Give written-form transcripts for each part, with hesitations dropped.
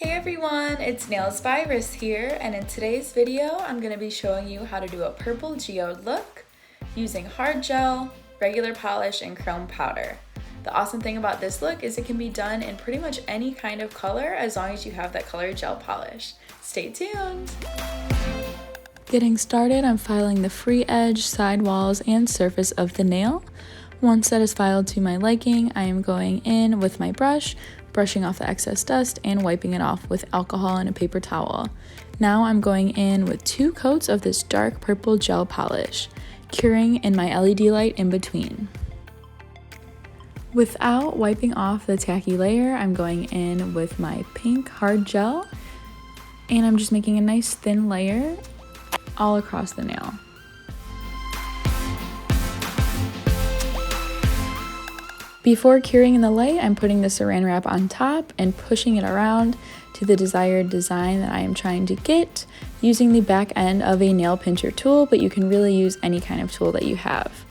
Hey everyone, it's Nails by Iris here, and in today's video I'm going to be showing you how to do a purple geode look using hard gel, regular polish, and chrome powder. The awesome thing about this look is it can be done in pretty much any kind of color as long as you have that colored gel polish. Stay tuned! Getting started, I'm filing the free edge, side walls, and surface of the nail. Once that is filed to my liking, I am going in with my brush, brushing off the excess dust and wiping it off with alcohol and a paper towel. Now I'm going in with 2 coats of this dark purple gel polish, curing in my LED light in between. Without wiping off the tacky layer, I'm going in with my pink hard gel, and I'm just making a nice thin layer all across the nail. Before curing in the light, I'm putting the saran wrap on top and pushing it around to the desired design that I am trying to get using the back end of a nail pincher tool, but you can really use any kind of tool that you have.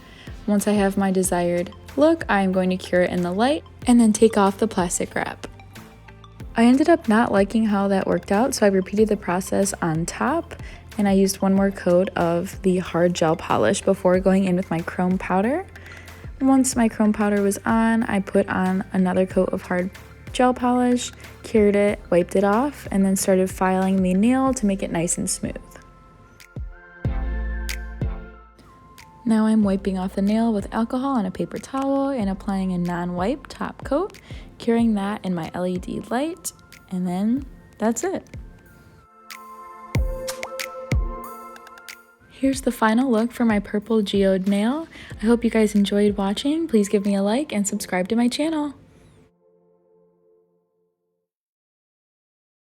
Once I have my desired look, I am going to cure it in the light and then take off the plastic wrap. I ended up not liking how that worked out, so I repeated the process on top and I used 1 more coat of the hard gel polish before going in with my chrome powder. Once my chrome powder was on, I put on another coat of hard gel polish, cured it, wiped it off, and then started filing the nail to make it nice and smooth. Now I'm wiping off the nail with alcohol on a paper towel and applying a non-wipe top coat, curing that in my LED light, and then that's it. Here's the final look for my purple geode nail. I hope you guys enjoyed watching. Please give me a like and subscribe to my channel.